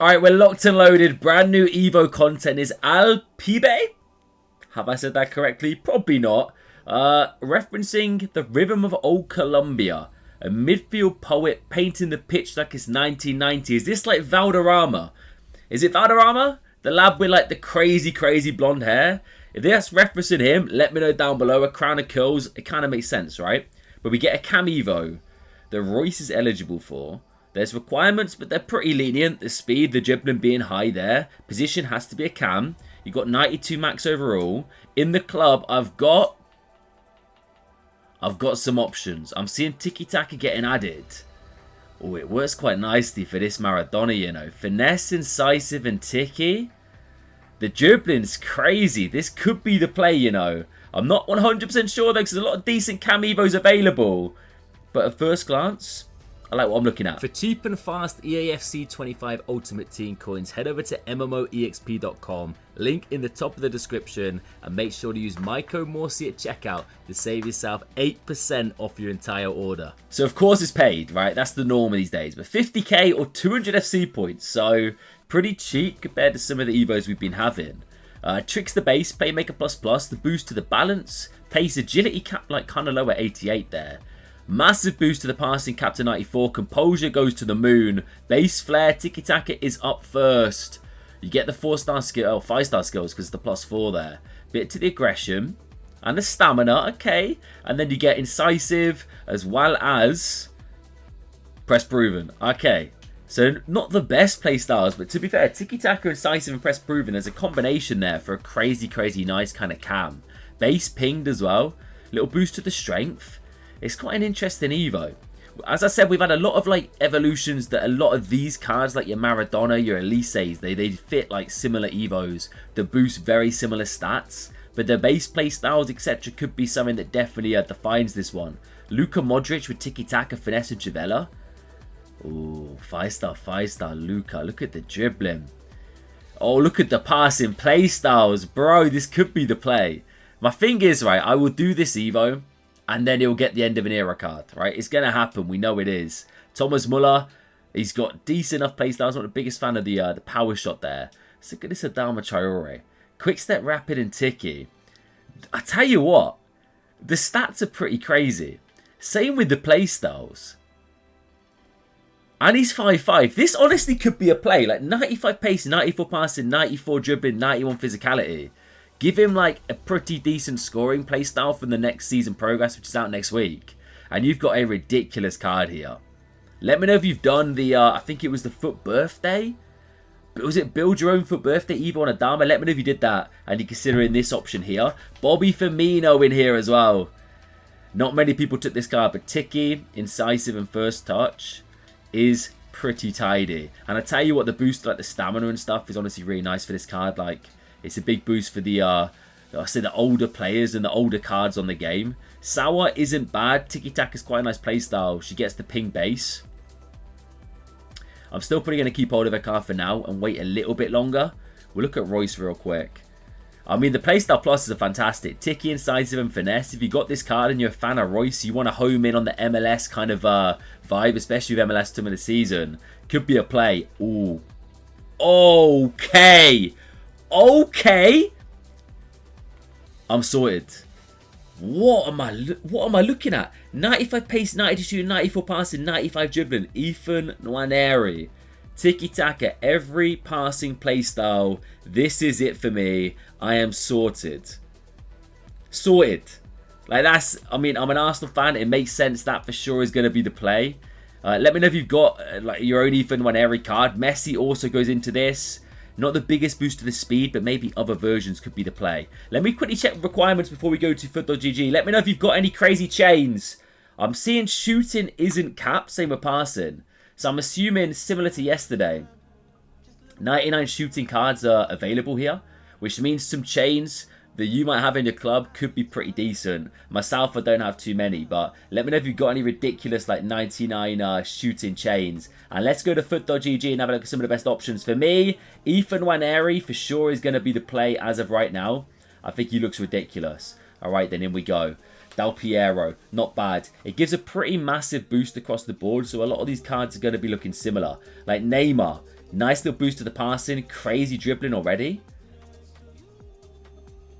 Alright, we're locked and loaded. Brand new EVO content is Al Pibe. Have I said that correctly? Probably not. Referencing the rhythm of old Colombia. A midfield poet painting the pitch like it's 1990. Is this like Valderrama? Is it Valderrama? The lad with like the crazy blonde hair? If that's referencing him, let me know down below. A crown of curls, it kind of makes sense, right? But we get a cam Evo that Royce is eligible for. There's requirements, but they're pretty lenient. The speed, the dribbling being high there. Position has to be a cam. You got 92 max overall. In the club, I've got some options. I'm seeing tiki-taka getting added. Oh, it works quite nicely for this Maradona, you know. Finesse, incisive, and tiki. The dribbling's crazy. This could be the play, you know. I'm not 100% sure, though, because there's a lot of decent cam Evos available. But at first glance, I like what I'm looking at. For cheap and fast EAFC 25 Ultimate Team coins, head over to MMOEXP.com. Link in the top of the description. And make sure to use my code Morsey at checkout to save yourself 8% off your entire order. So of course it's paid, right? That's the norm these days. But 50k or 200 FC points. So pretty cheap compared to some of the Evos we've been having. Tricks the base, Playmaker ++, the boost to the balance, pace, agility cap like kind of low at 88 there. Massive boost to the passing cap to 94. Composure goes to the moon. Base flair, tiki-taka is up first. You get the 4-star skill, 5-star skills because the +4 there. Bit to the aggression and the stamina, okay. And then you get incisive as well as press proven, okay. So not the best playstyles, but to be fair, tiki-taka, incisive and press proven, there's a combination there for a crazy nice kind of cam. Base pinged as well. Little boost to the strength. It's quite an interesting Evo. As I said, we've had a lot of like evolutions that a lot of these cards, like your Maradona, your Elises, they fit like similar Evos that boost very similar stats. But their base play styles, etc. could be something that definitely defines this one. Luka Modric with tiki-taka, finesse and Chavella. Ooh, 5-star Luka. Look at the dribbling. Oh, look at the passing play styles. Bro, this could be the play. My thing is, right, I will do this Evo. And then he'll get the end of an era card, right? It's going to happen. We know it is. Thomas Muller, he's got decent enough playstyles. I'm not the biggest fan of the power shot there. So look at this Adama Traore. Quick step, rapid, and tiki. I tell you what, the stats are pretty crazy. Same with the playstyles. And he's 5'5". This honestly could be a play. Like 95 pace, 94 passing, 94 dribbling, 91 physicality. Give him like a pretty decent scoring playstyle from the next season progress, which is out next week. And you've got a ridiculous card here. Let me know if you've done the, I think it was the foot birthday. Was it build your own foot birthday Evo on Adama? Let me know if you did that and you're considering this option here. Bobby Firmino in here as well. Not many people took this card, but Tiki, incisive and first touch is pretty tidy. And I tell you what, the boost like the stamina and stuff is honestly really nice for this card. Like, it's a big boost for the, I say the older players and the older cards on the game. Sawa isn't bad. Tiki-taka is quite a nice playstyle. She gets the ping base. I'm still probably going to keep hold of her card for now and wait a little bit longer. We'll look at Royce real quick. I mean, the playstyle pluses are fantastic. Tiki, incisive and finesse. If you got this card and you're a fan of Royce, you want to home in on the MLS kind of vibe, especially with MLS Team of the Season. Could be a play. Ooh. Okay. Okay, I'm sorted. What am I looking at? 95 pace, 92, 94 passing, 95 dribbling. Ethan Nwaneri. Tiki-taka, every passing playstyle. This is it for me. I am sorted. Sorted. Like that's, I mean, I'm an Arsenal fan. It makes sense that for sure is going to be the play. Let me know if you've got like your own Ethan Nwaneri card. Messi also goes into this. Not the biggest boost to the speed, but maybe other versions could be the play. Let me quickly check requirements before we go to foot.gg. Let me know if you've got any crazy chains. I'm seeing shooting isn't capped, same with passing. So I'm assuming similar to yesterday. 99 shooting cards are available here, which means some chains that you might have in your club could be pretty decent. Myself, I don't have too many, but let me know if you've got any ridiculous like 99 shooting chains. And let's go to foot.gg and have a look at some of the best options. For me, Ethan Nwaneri for sure is going to be the play as of right now. I think he looks ridiculous. All right, then in we go. Del Piero, not bad. It gives a pretty massive boost across the board, so a lot of these cards are going to be looking similar. Like Neymar, Nice little boost to the passing. Crazy dribbling already.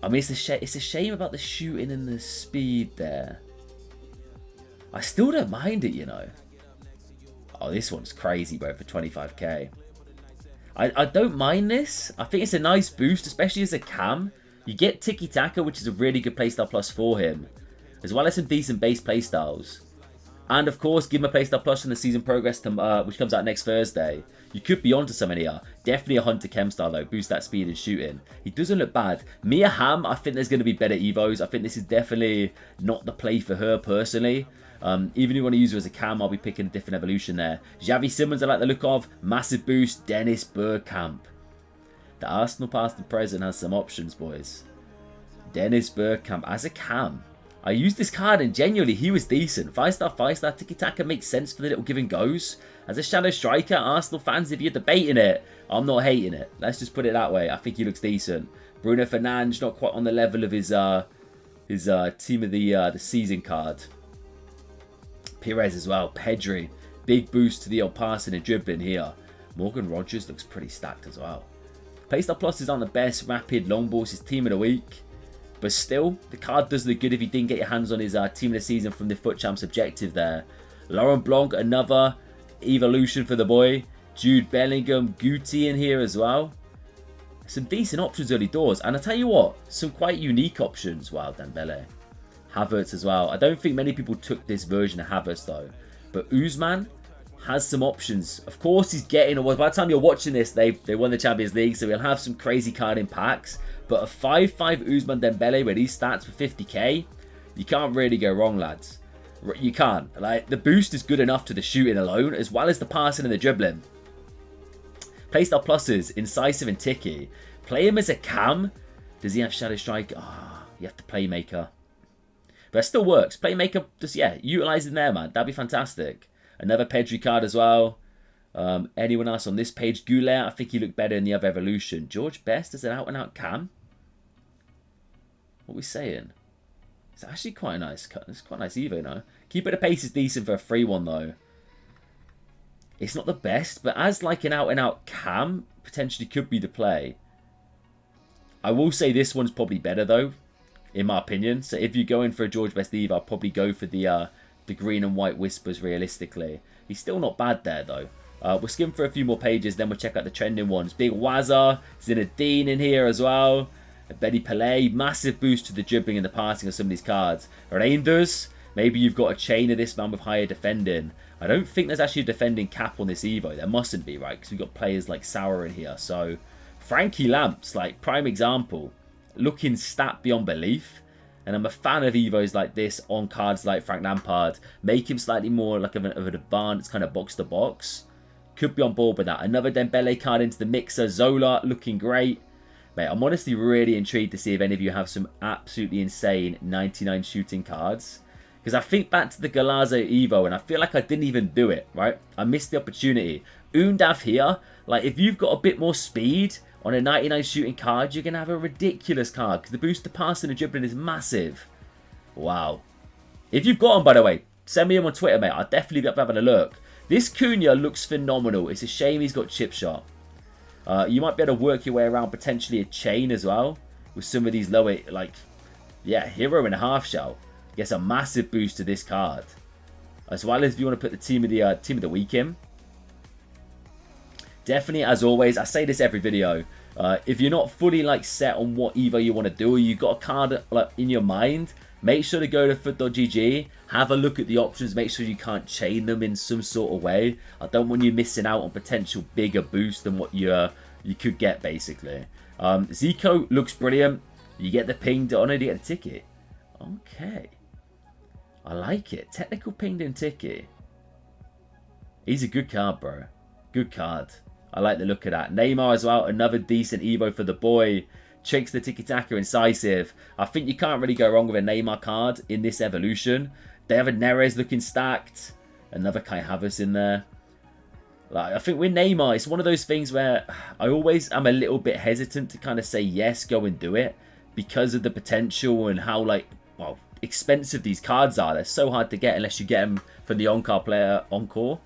I mean, it's a shame about the shooting and the speed there. I still don't mind it, you know. Oh, this one's crazy, bro, for 25k. I don't mind this. I think it's a nice boost, especially as a cam. You get tiki-taka, which is a really good playstyle plus for him, as well as some decent base playstyles. And of course, give him a playstyle plus in the season progress, which comes out next Thursday. You could be onto something here. Definitely a Hunter Chem style though. Boost that speed and shooting. He doesn't look bad. Mia Hamm, I think there's going to be better Evos. I think this is definitely not the play for her personally. Even if you want to use her as a cam, I'll be picking a different evolution there. Xavi Simons, I like the look of. Massive boost. Dennis Bergkamp. The Arsenal past and present has some options, boys. Dennis Bergkamp as a cam. I used this card and genuinely he was decent. 5-star, tiki-taka makes sense for the little give and goes. As a shadow striker, Arsenal fans, if you're debating it, I'm not hating it. Let's just put it that way. I think he looks decent. Bruno Fernandes, not quite on the level of his team of the season card. Perez as well. Pedri, big boost to the old passing and dribbling here. Morgan Rogers looks pretty stacked as well. Playstyle pluses aren't the best. Rapid, long balls, his team of the week. But still, the card does look good if you didn't get your hands on his team of the season from the FUT Champs objective there. Laurent Blanc, another evolution for the boy. Jude Bellingham, Guti in here as well. Some decent options early doors. And I tell you what, some quite unique options. Wow, Dembele. Havertz as well. I don't think many people took this version of Havertz though. But Usman has some options. Of course, he's getting, or by the time you're watching this, they won the Champions League, so we'll have some crazy card in packs. But a 5-5 Usman Dembele with these stats for 50k, you can't really go wrong, lads. You can't. Like, the boost is good enough to the shooting alone, as well as the passing and the dribbling. Playstyle pluses, incisive and ticky. Play him as a cam. Does he have shadow strike? Ah, you have to playmaker. But it still works. Playmaker, just, yeah, utilize him there, man. That'd be fantastic. Another Pedri card as well. Anyone else on this page? Goulet, I think he looked better in the other evolution. George Best is an out-and-out cam. What are we saying? It's actually quite a nice cut. It's quite a nice Evo, no? Keeper the pace is decent for a free one, though. It's not the best, but as like an out-and-out cam, potentially could be the play. I will say this one's probably better, though, in my opinion. So if you're going for a George Best Evo, I'll probably go for the green and white Whispers, realistically. He's still not bad there, though. We'll skim for a few more pages, then we'll check out the trending ones. Big Wazza, Zinedine in here as well. Betty Pelé, massive boost to the dribbling and the passing of some of these cards. Reinders, maybe you've got a chain of this man with higher defending. I don't think there's actually a defending cap on this Evo. There mustn't be, right? Because we've got players like Sauer in here. So, Frankie Lamps, like, prime example. Looking stat beyond belief. And I'm a fan of Evos like this on cards like Frank Lampard. Make him slightly more like of an advanced kind of box-to-box. Could be on board with that. Another Dembele card into the mixer. Zola looking great. Mate, I'm honestly really intrigued to see if any of you have some absolutely insane 99 shooting cards. Because I think back to the Galazzo Evo and I feel like I didn't even do it, right? I missed the opportunity. Undav here, like if you've got a bit more speed on a 99 shooting card, you're going to have a ridiculous card. Because the boost to passing and dribbling is massive. Wow. If you've got them, by the way, send me them on Twitter, mate. I'll definitely be up having a look. This Cunha looks phenomenal. It's a shame he's got chip shot. You might be able to work your way around potentially a chain as well. With some of these lower, like, yeah, hero and a half shell. Gets a massive boost to this card. As well as if you want to put the team of the week in. Definitely, as always, I say this every video. If you're not fully like set on what Evo you want to do, or you've got a card like in your mind, make sure to go to FUT.gg, have a look at the options, make sure you can't chain them in some sort of way. I don't want you missing out on potential bigger boost than what you could get, basically. Zico looks brilliant. You get the pinged on it, you get the ticket. Okay. I like it. Technical pinged in ticket. He's a good card, bro. Good card. I like the look of that. Neymar as well, another decent Evo for the boy. Tricks the tiki-taka incisive. I think you can't really go wrong with a Neymar card in this evolution. David Neres looking stacked. Another Kai Havertz in there. Like, I think with Neymar, it's one of those things where I always am a little bit hesitant to kind of say yes, go and do it. Because of the potential and how, like, well, expensive these cards are. They're so hard to get unless you get them from the Encore player. Encore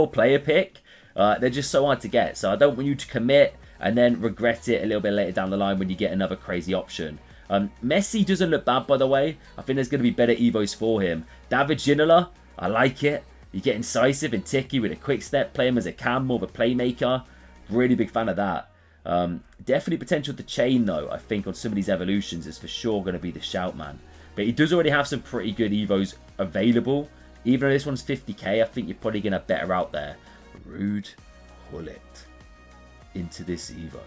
player pick. They're just so hard to get. So I don't want you to commit and then regret it a little bit later down the line when you get another crazy option. Messi doesn't look bad, by the way. I think there's going to be better Evos for him. David Ginola, I like it. You get incisive and ticky with a quick step. Play him as a cam, more of a playmaker. Really big fan of that. Definitely potential to chain, though, I think, on some of these evolutions is for sure going to be the shout, man. But he does already have some pretty good Evos available. Even though this one's 50k, I think you're probably going to have better out there. Rude Hullet into this Evo.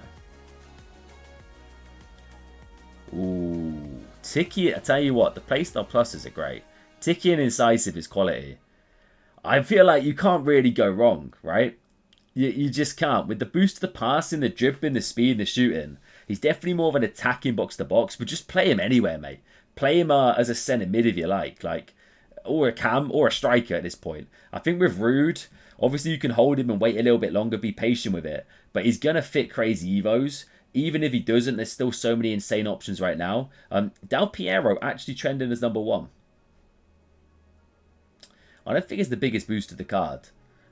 Ooh, Ticky, I tell you what, the playstyle pluses are great. Ticky and incisive is quality. I feel like you can't really go wrong, right? You just can't. With the boost to the passing, the dribbling, the speed, and the shooting, he's definitely more of an attacking box-to-box, but just play him anywhere, mate. Play him as a centre mid if you like, or a cam, or a striker at this point. I think with Rude, obviously you can hold him and wait a little bit longer, be patient with it, but he's going to fit crazy Evos. Even if he doesn't, there's still so many insane options right now. Del Piero actually trending as #1. I don't think it's the biggest boost to the card.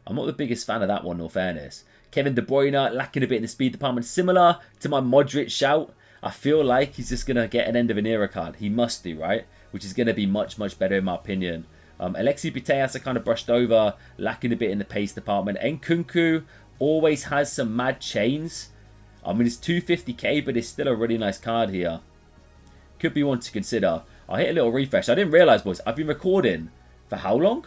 I'm not the biggest fan of that one, in all fairness. Kevin De Bruyne lacking a bit in the speed department. Similar to my Modric shout, I feel like he's just going to get an end of an era card. He must do, right? Which is going to be much, much better in my opinion. Alexi Putellas I kind of brushed over, lacking a bit in the pace department. Nkunku always has some mad chains. I mean, it's 250k, but it's still a really nice card here. Could be one to consider. I'll hit a little refresh. I didn't realise, boys, I've been recording for how long?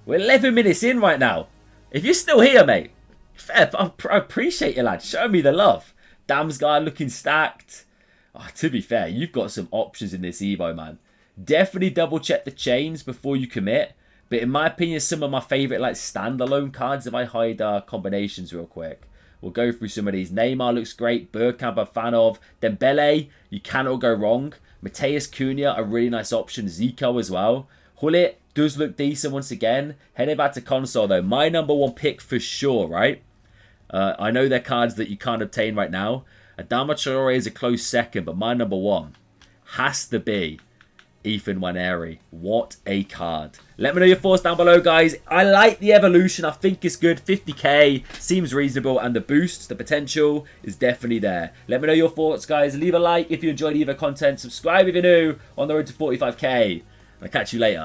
We're 11 minutes in right now. If you're still here, mate, fair, I appreciate you, lad. Show me the love. Damsgaard looking stacked. Oh, to be fair, you've got some options in this Evo, man. Definitely double check the chains before you commit. But in my opinion, some of my favourite like standalone cards, if I hide combinations real quick. We'll go through some of these. Neymar looks great. Bergkamp, a fan of. Dembele, you cannot go wrong. Mateus Cunha, a really nice option. Zico as well. Hullet does look decent once again. Heading back to console, though. My #1 pick for sure, right? I know they're cards that you can't obtain right now. Adama Traore is a close second, but my #1 has to be Ethan Nwaneri. What a card. Let me know your thoughts down below, guys. I like the evolution. I think it's good. 50k seems reasonable, and the boost, the potential is definitely there. Let me know your thoughts, guys. Leave a like if you enjoyed EVO content. Subscribe if you're new on the road to 45k. I'll catch you later.